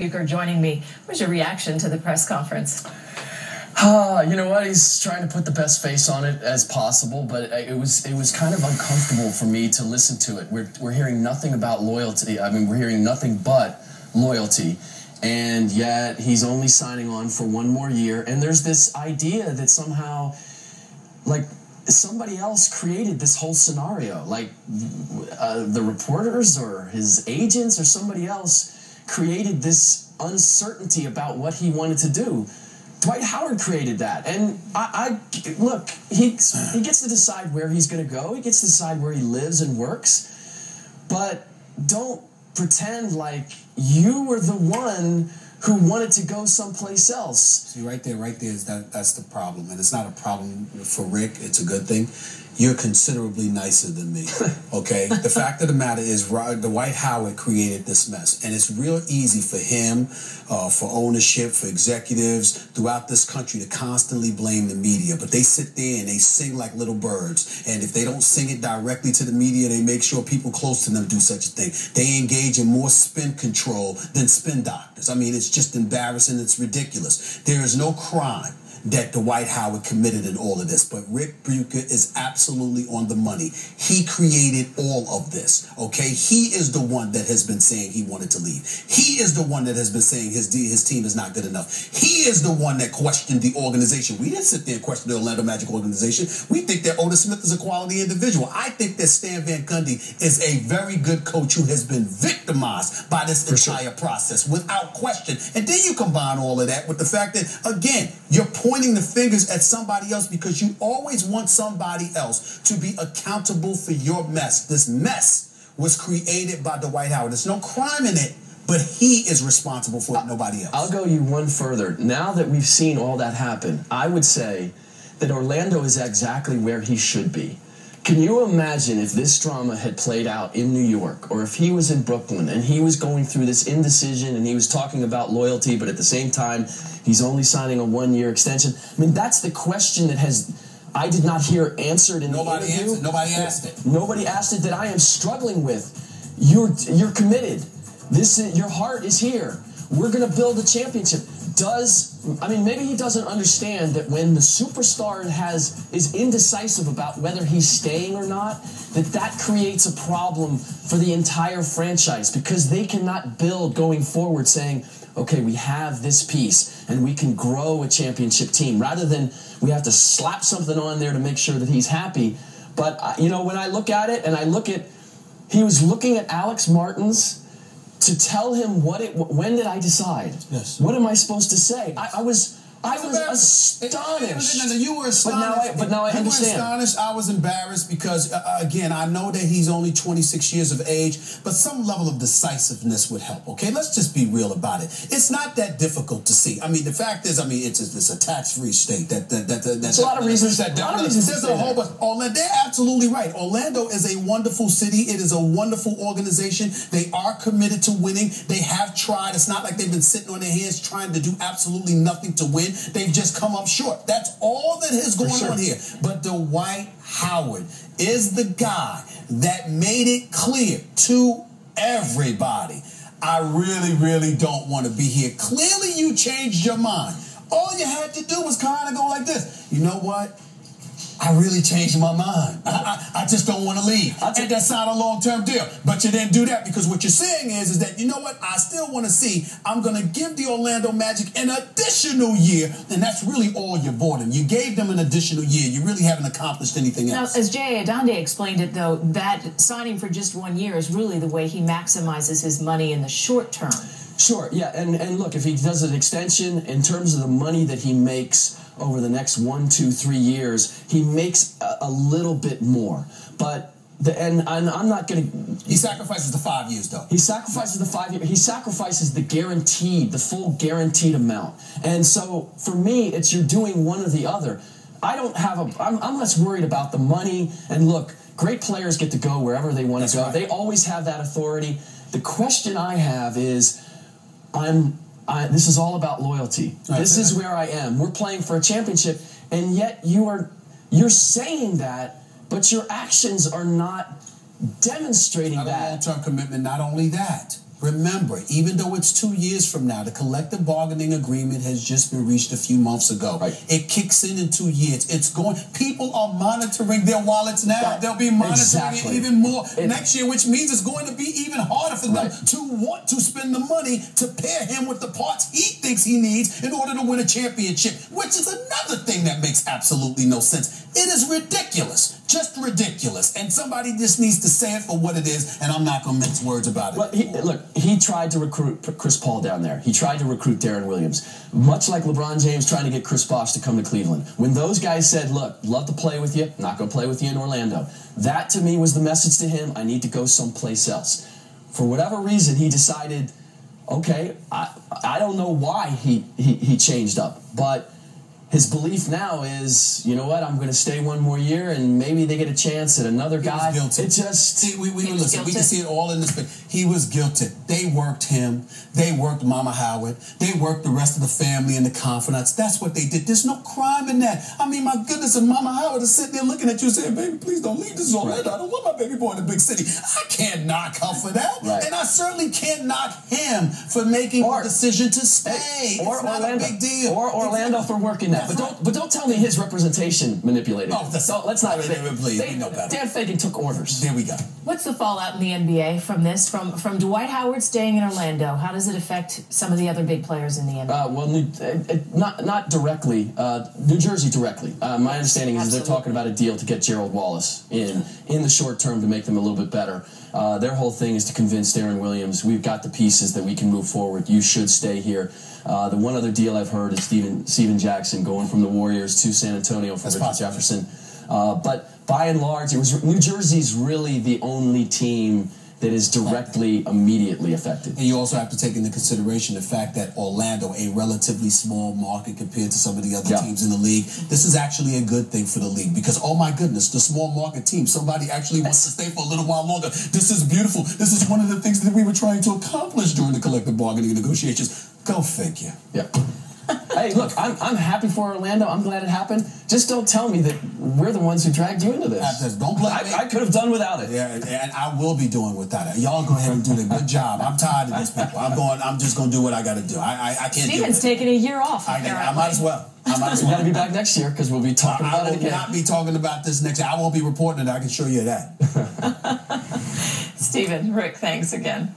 Bucher joining me. What's your reaction to the press conference? You know what? He's trying to put the best face on it as possible, but it was kind of uncomfortable for me to listen to it. We're hearing nothing about loyalty. I mean, we're hearing nothing but loyalty, and yet he's only signing on for one more year. And there's this idea that somehow, like, somebody else created this whole scenario, like the reporters or his agents or somebody else created this uncertainty about what he wanted to do. Dwight Howard created that, and look, he gets to decide where he's going to go. He gets to decide where he lives and works, but don't pretend like you were the one who wanted to go someplace else. See, right there is that's the problem, and it's not a problem for Rick. It's a good thing. You're considerably nicer than me, okay? The fact of the matter is Dwight Howard created this mess, and it's real easy for him, for ownership, for executives throughout this country to constantly blame the media, but they sit there and they sing like little birds, and if they don't sing it directly to the media, they make sure people close to them do such a thing. They engage in more spin control than spin doctors. I mean, it's just embarrassing. It's ridiculous. There is no crime that Dwight Howard committed in all of this, but Rick Bucher is absolutely on the money. He created all of this, okay? He is the one that has been saying he wanted to leave. He is the one that has been saying his team is not good enough. He is the one that questioned the organization. We didn't sit there and question the Orlando Magic organization. We think that Otis Smith is a quality individual. I think that Stan Van Gundy is a very good coach who has been victimized by this entire process, without question. And then you combine all of that with the fact that, again, you're pointing the fingers at somebody else because you always want somebody else to be accountable for your mess. This mess was created by Dwight Howard. There's no crime in it, but he is responsible for it, nobody else. I'll go you one further. Now that we've seen all that happen, I would say that Orlando is exactly where he should be. Can you imagine if this drama had played out in New York, or if he was in Brooklyn and he was going through this indecision and he was talking about loyalty, but at the same time, he's only signing a one-year extension? I mean, that's the question that I did not hear answered in the interview. Nobody asked it. Nobody asked it that I am struggling with. You're committed. Your heart is here. We're going to build a championship. Maybe he doesn't understand that when the superstar is indecisive about whether he's staying or not, that creates a problem for the entire franchise, because they cannot build going forward saying, okay, we have this piece and we can grow a championship team, rather than we have to slap something on there to make sure that he's happy. But, when I look at it and he was looking at Alex Martins to tell him when did I decide? Yes. What am I supposed to say? I was astonished. No, you were astonished. But now I understand. You were astonished. I was embarrassed because, again, I know that he's only 26 years of age, but some level of decisiveness would help, okay? Let's just be real about it. It's not that difficult to see. I mean, the fact is, it's a tax-free state. There's a lot of reasons. There's a whole bunch. They're absolutely right. Orlando is a wonderful city. It is a wonderful organization. They are committed to winning. They have tried. It's not like they've been sitting on their hands trying to do absolutely nothing to win. They've just come up short. That's all that is going on here. But Dwight Howard is the guy that made it clear to everybody, I really, really don't want to be here. Clearly, you changed your mind. All you had to do was kind of go like this. You know what? I really changed my mind. I just don't want to leave. And that's not a long-term deal. But you didn't do that, because what you're saying is that, you know what, I still want to see, I'm going to give the Orlando Magic an additional year, and that's really all you bought them. You gave them an additional year. You really haven't accomplished anything else. Now, as Jay Adonde explained it, though, that signing for just 1 year is really the way he maximizes his money in the short term. Sure, yeah, and look, if he does an extension, in terms of the money that he makes over the next 1, 2, 3 years, he makes a little bit more. But I'm not going to. He sacrifices the 5 years, though. He sacrifices the 5 years. He sacrifices the full guaranteed amount. And so for me, it's you're doing one or the other. I'm less worried about the money. And look, great players get to go wherever they want to go. Right. They always have that authority. The question I have is, this is all about loyalty. Right. This is where I am. We're playing for a championship, and yet you're saying that, but your actions are not demonstrating that. Not a long-term commitment. Not only that, remember, even though it's 2 years from now, the collective bargaining agreement has just been reached a few months ago. Right. It kicks in 2 years. It's going. People are monitoring their wallets now. They'll be monitoring it even more next year, which means it's going to be even harder for them to want to spend the money to pair him with the parts he thinks he needs in order to win a championship, which is another thing that makes absolutely no sense. It is ridiculous. Just ridiculous. And somebody just needs to say it for what it is, and I'm not going to mince words about it. Well, he tried to recruit Chris Paul down there. He tried to recruit Darren Williams. Much like LeBron James trying to get Chris Bosh to come to Cleveland. When those guys said, look, love to play with you, not going to play with you in Orlando. That, to me, was the message to him. I need to go someplace else. For whatever reason, he decided, okay, I don't know why he changed up, but his belief now is, you know what, I'm going to stay one more year and maybe they get a chance at another guy. He was guilty. It just... See, listen, we can see it all in this. He was guilty. They worked him. They worked Mama Howard. They worked the rest of the family and the confidants. That's what they did. There's no crime in that. I mean, my goodness, and Mama Howard is sitting there looking at you saying, baby, please don't leave. This is Orlando. I don't want my baby boy in the big city. I can't knock her for that. Right. And I certainly can't knock him for making the decision to stay. Or it's not Orlando. a big deal. Or Orlando for working that. But don't tell me his representation manipulated. Oh, let's not. Please, we know better. Dan Fagan took orders. There we go. What's the fallout in the NBA from this? From Dwight Howard staying in Orlando? How does it affect some of the other big players in the NBA? Not directly. New Jersey directly. My understanding is they're talking about a deal to get Gerald Wallace in the short term to make them a little bit better. Their whole thing is to convince Darren Williams, we've got the pieces that we can move forward. You should stay here. The one other deal I've heard is Steven Jackson going from the Warriors to San Antonio for Richard Jefferson. But by and large, New Jersey's really the only team that is directly, immediately affected. And you also have to take into consideration the fact that Orlando, a relatively small market compared to some of the other teams in the league, this is actually a good thing for the league because, oh my goodness, the small market team, somebody actually wants to stay for a little while longer. This is beautiful. This is one of the things that we were trying to accomplish during the collective bargaining negotiations. Go figure. Yeah. Hey, look, I'm happy for Orlando. I'm glad it happened. Just don't tell me that we're the ones who dragged you into this. Don't blame me. I could have done without it. Yeah, and I will be doing without it. Y'all go ahead and do the good job. I'm tired of these people. I'm just going to do what I got to do. I can't do it. Steven's taking a year off. I might as well. We got to be back next year because we'll be talking about it again. I will not be talking about this next year. I won't be reporting it. I can show you that. Steven, Rick, thanks again.